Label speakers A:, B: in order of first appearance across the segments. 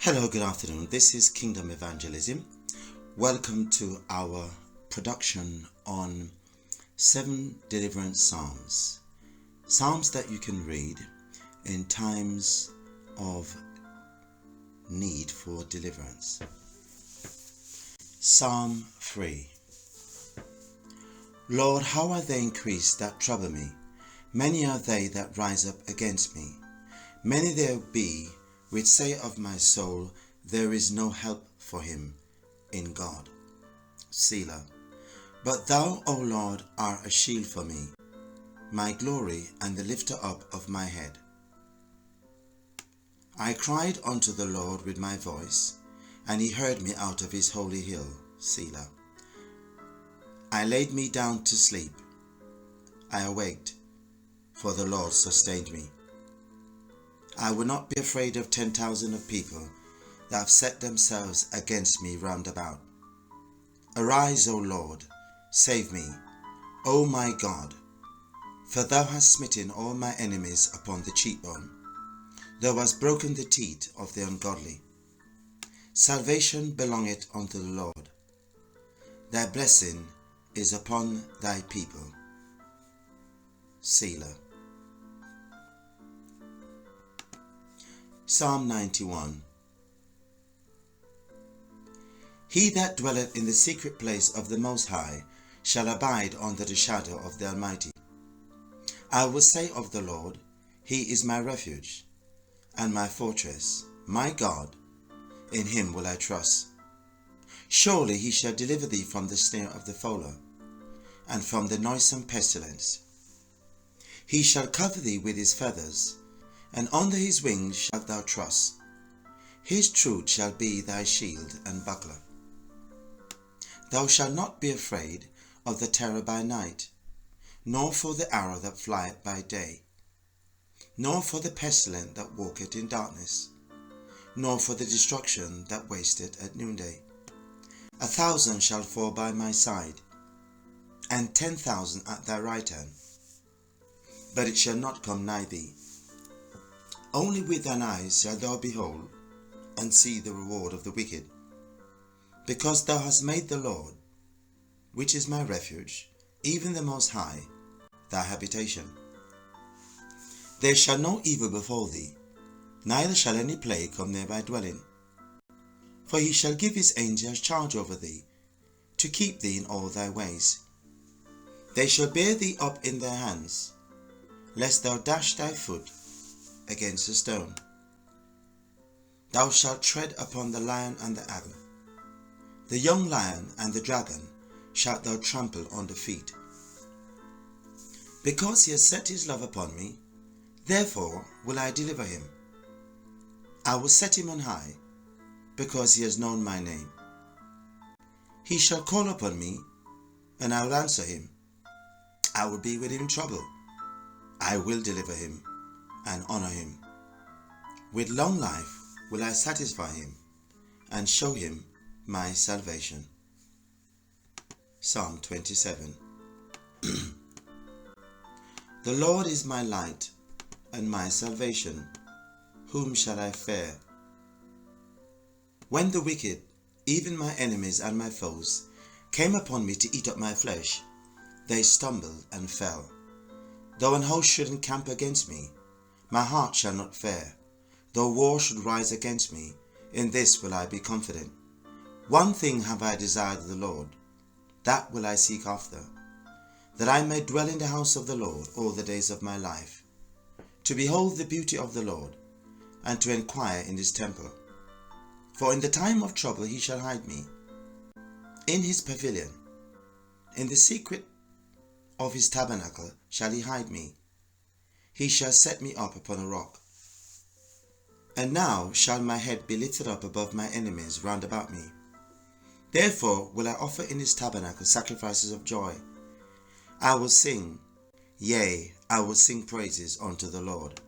A: Hello, good afternoon. This is Kingdom Evangelism. Welcome to our production on 7 Deliverance Psalms. Psalms that you can read in times of need for deliverance. Psalm 3. Lord, how are they increased that trouble me? Many are they that rise up against me. Many there be which say of my soul, there is no help for him in God. Selah. But thou, O Lord, art a shield for me, my glory and the lifter up of my head. I cried unto the Lord with my voice, and he heard me out of his holy hill. Selah. I laid me down to sleep. I awaked, for the Lord sustained me. I will not be afraid of 10,000 of people that have set themselves against me round about. Arise, O Lord, save me, O my God, for thou hast smitten all my enemies upon the cheekbone. Thou hast broken the teeth of the ungodly. Salvation belongeth unto the Lord. Thy blessing is upon thy people. Selah. Psalm 91. He that dwelleth in the secret place of the Most High shall abide under the shadow of the Almighty. I will say of the Lord, He is my refuge and my fortress, my God, in him will I trust. Surely he shall deliver thee from the snare of the fowler, and from the noisome pestilence. He shall cover thee with his feathers, and under his wings shalt thou trust. His truth shall be thy shield and buckler. Thou shalt not be afraid of the terror by night, nor for the arrow that flieth by day, nor for the pestilence that walketh in darkness, nor for the destruction that wasteth at noonday. 1,000 shall fall by my side, and 10,000 at thy right hand, but it shall not come nigh thee. Only with thine eyes shalt thou behold and see the reward of the wicked, because thou hast made the Lord, which is my refuge, even the Most High, thy habitation. There shall no evil befall thee, neither shall any plague come near thy dwelling. For he shall give his angels charge over thee, to keep thee in all thy ways. They shall bear thee up in their hands, lest thou dash thy foot against a stone. Thou shalt tread upon the lion and the adder. The young lion and the dragon shalt thou trample under feet. Because he has set his love upon me, therefore will I deliver him. I will set him on high, because he has known my name. He shall call upon me, and I will answer him. I will be with him in trouble. I will deliver him and honor him. With long life will I satisfy him and show him my salvation. Psalm 27. The Lord is my light and my salvation. Whom shall I fear? When the wicked, even my enemies and my foes, came upon me to eat up my flesh, they stumbled and fell. Though an host should encamp against me, my heart shall not fear. Though war should rise against me, in this will I be confident. One thing have I desired of the Lord, that will I seek after, that I may dwell in the house of the Lord all the days of my life, to behold the beauty of the Lord, and to enquire in his temple. For in the time of trouble he shall hide me in his pavilion. In the secret of his tabernacle shall he hide me. He shall set me up upon a rock. And now shall my head be lifted up above my enemies round about me. Therefore will I offer in his tabernacle sacrifices of joy. I will sing, yea, I will sing praises unto the Lord.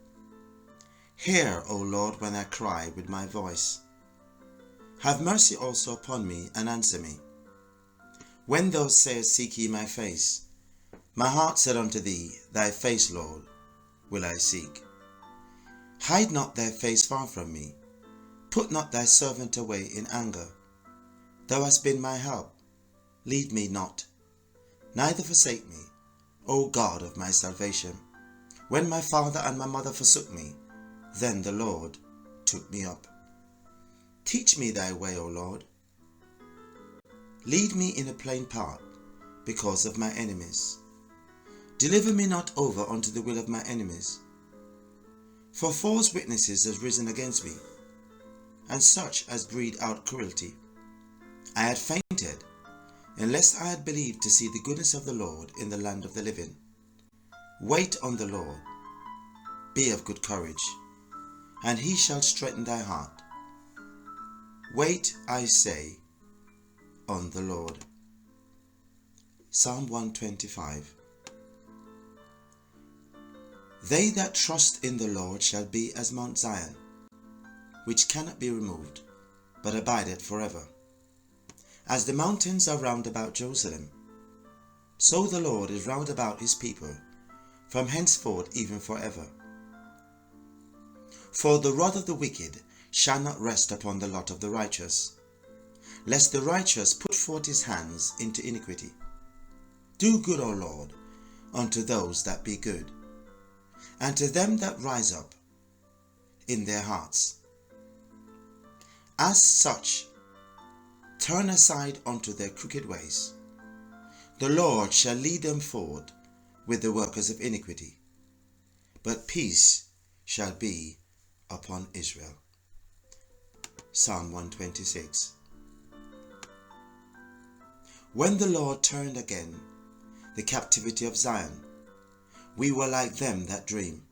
A: Hear, O Lord, when I cry with my voice. Have mercy also upon me, and answer me. When thou sayest, seek ye my face, my heart said unto thee, thy face, Lord, will I seek. Hide not thy face far from me. Put not thy servant away in anger. Thou hast been my help. Leave me not, neither forsake me, O God of my salvation. When my father and my mother forsook me, then the Lord took me up. Teach me thy way, O Lord. Lead me in a plain path because of my enemies. Deliver me not over unto the will of my enemies. For false witnesses have risen against me, and such as breathe out cruelty. I had fainted, unless I had believed to see the goodness of the Lord in the land of the living. Wait on the Lord, be of good courage, and he shall strengthen thy heart. Wait, I say, on the Lord. Psalm 125. They that trust in the Lord shall be as Mount Zion, which cannot be removed, but abideth forever. As the mountains are round about Jerusalem, so the Lord is round about his people, from henceforth even forever. For the rod of the wicked shall not rest upon the lot of the righteous, lest the righteous put forth his hands into iniquity. Do good, O Lord, unto those that be good, and to them that rise up in their hearts. As such, turn aside unto their crooked ways. The Lord shall lead them forward with the workers of iniquity, but peace shall be upon Israel. Psalm 126. When the Lord turned again the captivity of Zion, we were like them that dream.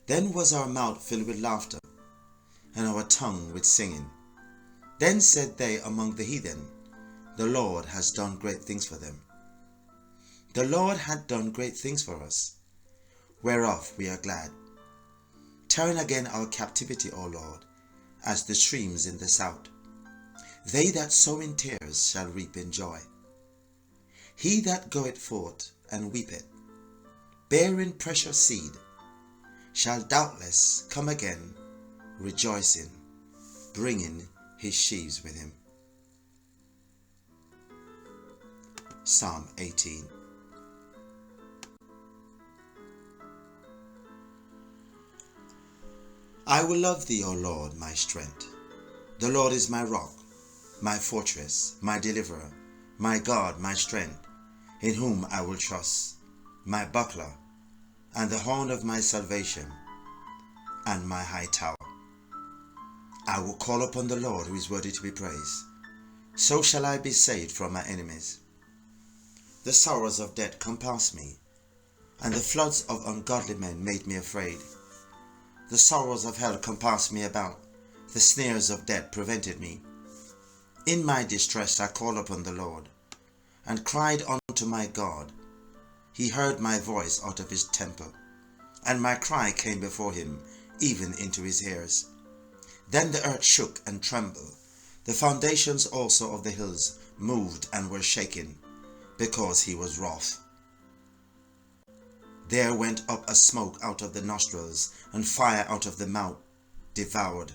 A: Then was our mouth filled with laughter, and our tongue with singing. Then said they among the heathen, the Lord has done great things for them. The Lord hath done great things for us, whereof we are glad. Turn again our captivity, O Lord, as the streams in the south. They that sow in tears shall reap in joy. He that goeth forth and weepeth, bearing precious seed, shall doubtless come again, rejoicing, bringing his sheaves with him. Psalm 18. I will love thee, O Lord, my strength. The Lord is my rock, my fortress, my deliverer, my God, my strength, in whom I will trust, my buckler, and the horn of my salvation, and my high tower. I will call upon the Lord, who is worthy to be praised. So shall I be saved from my enemies. The sorrows of death compassed me, and the floods of ungodly men made me afraid. The sorrows of hell compassed me about, the snares of death prevented me. In my distress I called upon the Lord, and cried unto my God. He heard my voice out of his temple, and my cry came before him, even into his ears. Then the earth shook and trembled, the foundations also of the hills moved and were shaken, because he was wroth. There went up a smoke out of the nostrils, and fire out of the mouth devoured.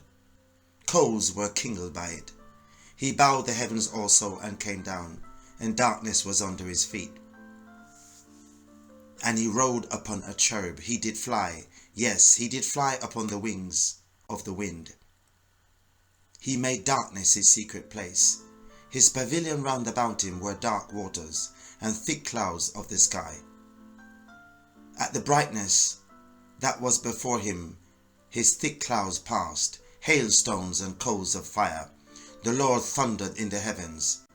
A: Coals were kindled by it. He bowed the heavens also and came down, and darkness was under his feet. And he rode upon a cherub, he did fly, yes, he did fly upon the wings of the wind. He made darkness his secret place. His pavilion round about him were dark waters, and thick clouds of the sky. At the brightness that was before him, his thick clouds passed, hailstones and coals of fire. The Lord thundered in the heavens,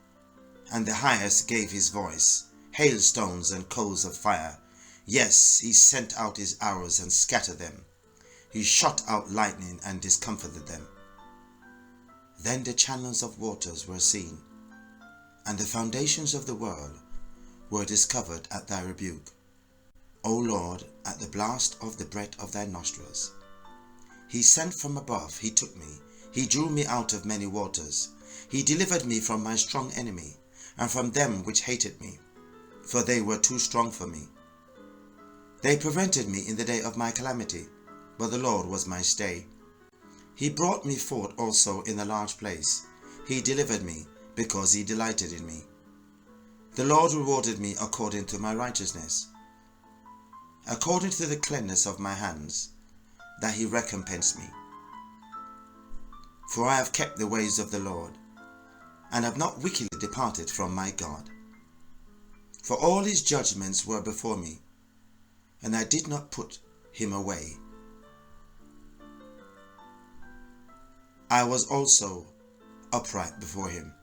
A: and the highest gave his voice, hailstones and coals of fire. Yes, he sent out his arrows and scattered them. He shot out lightning and discomfited them. Then the channels of waters were seen, and the foundations of the world were discovered at thy rebuke. O Lord, at the blast of the breath of thy nostrils. He sent from above, he took me, he drew me out of many waters. He delivered me from my strong enemy, and from them which hated me, for they were too strong for me. They prevented me in the day of my calamity, but the Lord was my stay. He brought me forth also in a large place. He delivered me, because he delighted in me. The Lord rewarded me according to my righteousness, according to the cleanness of my hands, that he recompensed me. For I have kept the ways of the Lord, and have not wickedly departed from my God. For all his judgments were before me, and I did not put him away. I was also upright before him,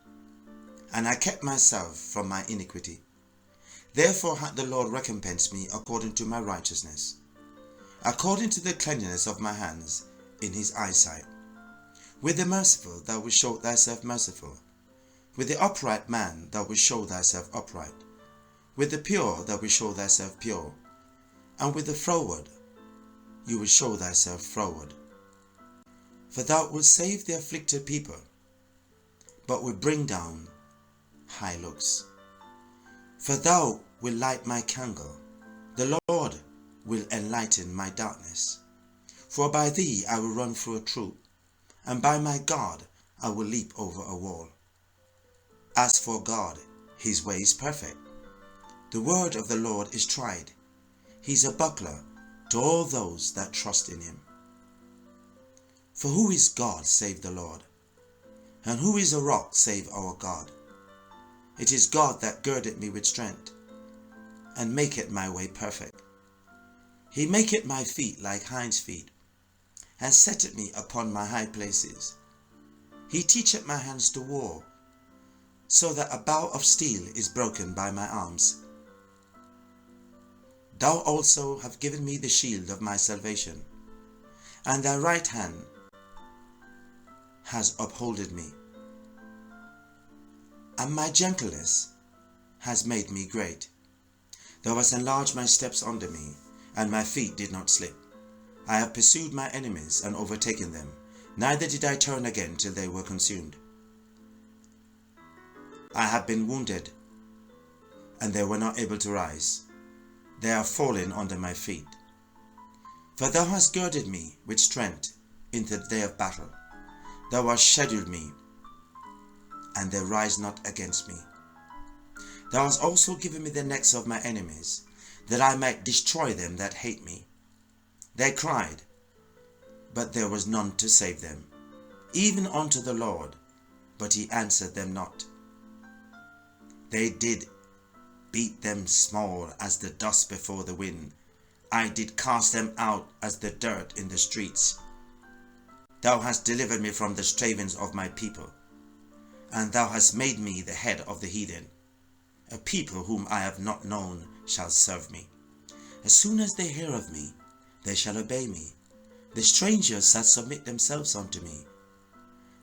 A: and I kept myself from my iniquity. Therefore hath the Lord recompensed me according to my righteousness, according to the cleanliness of my hands in his eyesight. With the merciful thou wilt show thyself merciful, with the upright man thou wilt show thyself upright, with the pure thou wilt show thyself pure, and with the froward you will show thyself froward. For thou wilt save the afflicted people, but will bring down high looks. For thou wilt light my candle, the Lord will enlighten my darkness. For by thee I will run through a troop, and by my God I will leap over a wall. As for God, his way is perfect. The word of the Lord is tried. He is a buckler to all those that trust in him. For who is God save the Lord? And who is a rock save our God? It is God that girdeth me with strength, and maketh my way perfect. He maketh my feet like hinds' feet, and setteth me upon my high places. He teacheth my hands to war, so that a bow of steel is broken by my arms. Thou also hast given me the shield of my salvation, and thy right hand has upholded me. And my gentleness has made me great. Thou hast enlarged my steps under me, and my feet did not slip. I have pursued my enemies and overtaken them, neither did I turn again till they were consumed. I have been wounded, and they were not able to rise. They are fallen under my feet. For thou hast girded me with strength in the day of battle. Thou hast shadowed me, and they rise not against me. Thou hast also given me the necks of my enemies, that I might destroy them that hate me. They cried, but there was none to save them, even unto the Lord, but he answered them not. They did beat them small as the dust before the wind. I did cast them out as the dirt in the streets. Thou hast delivered me from the strivings of my people, and thou hast made me the head of the heathen. A people whom I have not known shall serve me. As soon as they hear of me, they shall obey me. The strangers shall submit themselves unto me.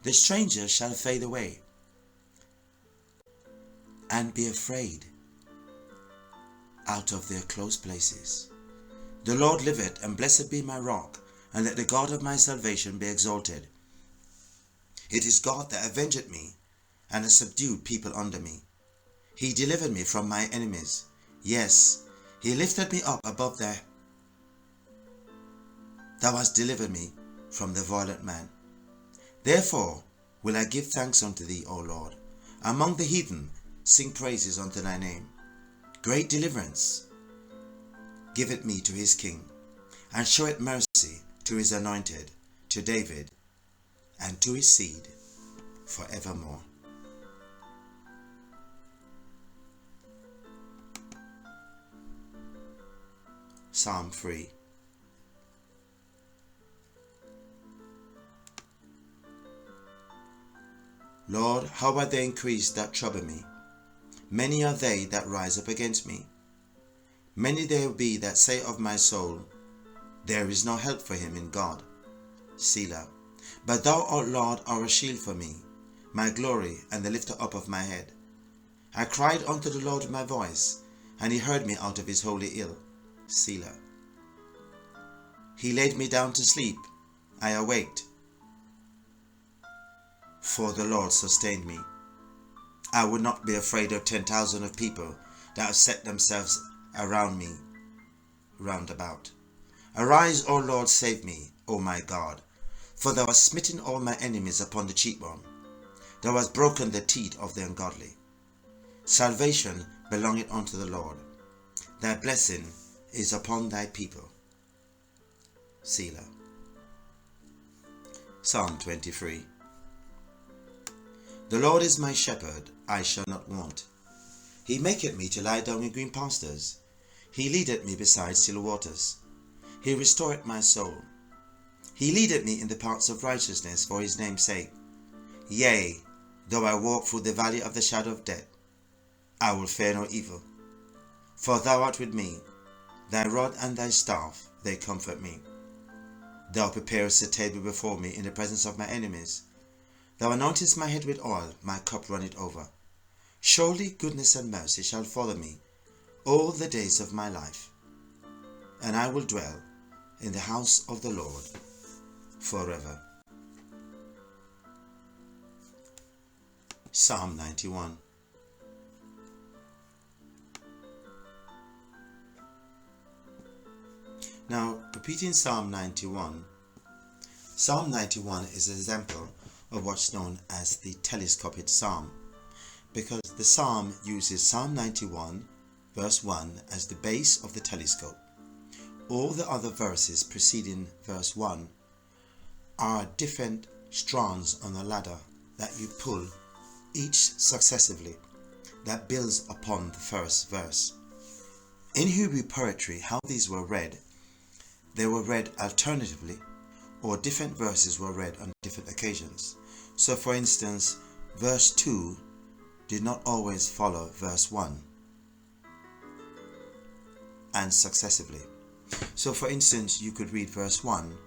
A: The strangers shall fade away, and be afraid out of their close places. The Lord liveth, and blessed be my rock, and let the God of my salvation be exalted. It is God that avengeth me, and has subdued people under me. He delivered me from my enemies. Yes, he lifted me up above their. Thou hast delivered me from the violent man. Therefore will I give thanks unto thee, O Lord. Among the heathen sing praises unto thy name. Great deliverance giveth me to his king, and showeth mercy to his anointed, to David, and to his seed forevermore. Psalm 3. Lord, how are they increased that trouble me? Many are they that rise up against me. Many there be that say of my soul, there is no help for him in God. Selah. But thou, O Lord, art a shield for me, my glory, and the lifter up of my head. I cried unto the Lord with my voice, and he heard me out of his holy hill. Selah. He laid me down to sleep. I awaked, for the Lord sustained me. I would not be afraid of 10,000 of people that have set themselves around me round about. Arise, O Lord, save me, O my God. For thou hast smitten all my enemies upon the cheekbone. Thou hast broken the teeth of the ungodly. Salvation belongeth unto the Lord. Thy blessing is upon thy people. Selah. Psalm 23. The Lord is my shepherd, I shall not want. He maketh me to lie down in green pastures. He leadeth me beside still waters. He restoreth my soul. He leadeth me in the paths of righteousness for his name's sake. Yea, though I walk through the valley of the shadow of death, I will fear no evil. For thou art with me, thy rod and thy staff, they comfort me. Thou preparest a table before me in the presence of my enemies. Thou anointest my head with oil, my cup runneth over. Surely goodness and mercy shall follow me all the days of my life, and I will dwell in the house of the Lord forever. Psalm 91. Now, repeating Psalm 91. Psalm 91 is an example of what's known as the Telescopic Psalm, because the psalm uses Psalm 91 verse 1 as the base of the telescope. All the other verses preceding verse 1 are different strands on a ladder that you pull each successively, that builds upon the first verse. In Hebrew poetry, how these were read, they were read alternatively, or different verses were read on different occasions. So for instance, verse 2 did not always follow verse 1, and successively. So for instance, you could read verse 1,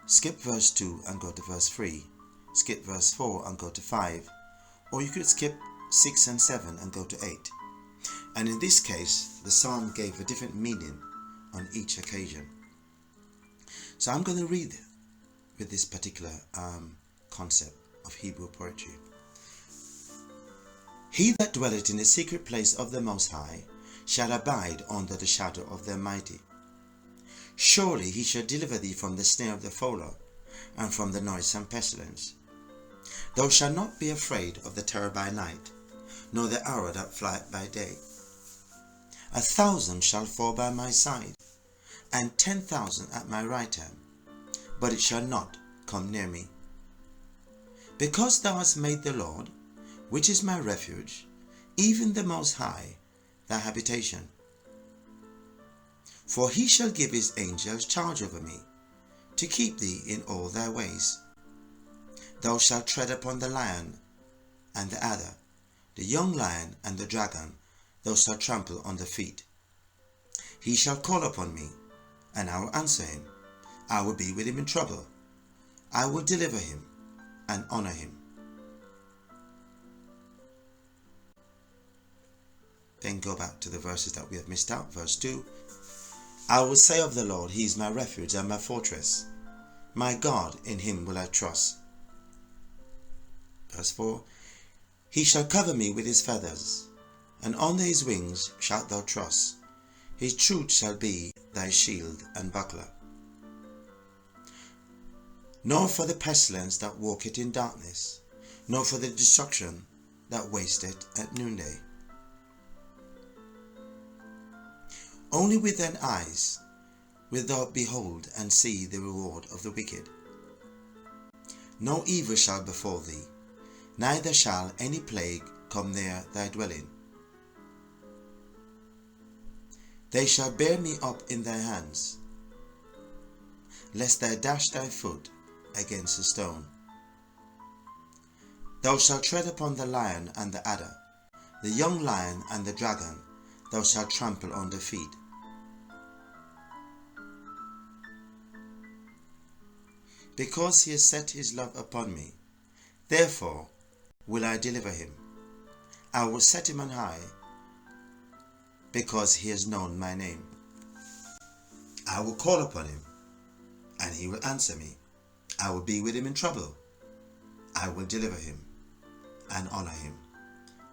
A: skip verse 2 and go to verse 3, skip verse 4 and go to 5, or you could skip 6 and 7 and go to 8. And in this case, the psalm gave a different meaning on each occasion. So I'm going to read with this particular concept of Hebrew poetry. He that dwelleth in the secret place of the Most High shall abide under the shadow of the Almighty. Surely he shall deliver thee from the snare of the fowler, and from the noisome pestilence. Thou shalt not be afraid of the terror by night, nor the arrow that flieth by day. 1,000 shall fall by my side, and 10,000 at my right hand, but it shall not come near me. Because thou hast made the Lord, which is my refuge, even the Most High, thy habitation. For he shall give his angels charge over me, to keep thee in all thy ways. Thou shalt tread upon the lion and the adder, the young lion and the dragon, thou shalt trample under feet. He shall call upon me, and I will answer him. I will be with him in trouble. I will deliver him and honor him. Then go back to the verses that we have missed out. Verse 2. I will say of the Lord, he is my refuge and my fortress. My God, in him will I trust. Verse 4. He shall cover me with his feathers, and under his wings shalt thou trust. His truth shall be thy shield and buckler. Nor for the pestilence that walketh in darkness, nor for the destruction that wasteth at noonday. Only with thine eyes wilt thou behold and see the reward of the wicked. No evil shall befall thee, neither shall any plague come near thy dwelling. They shall bear me up in their hands, lest thou dash thy foot against a stone. Thou shalt tread upon the lion and the adder, the young lion and the dragon, thou shalt trample under feet. Because he has set his love upon me, therefore will I deliver him. I will set him on high, because he has known my name. I will call upon him, and he will answer me. I will be with him in trouble. I will deliver him and honor him.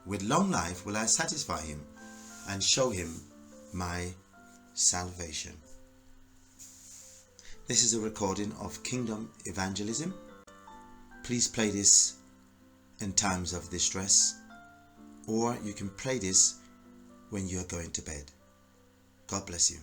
A: With long life will I satisfy him and show him my salvation. This is a recording of Kingdom Evangelism. Please play this in times of distress, or you can play this when you are going to bed. God bless you.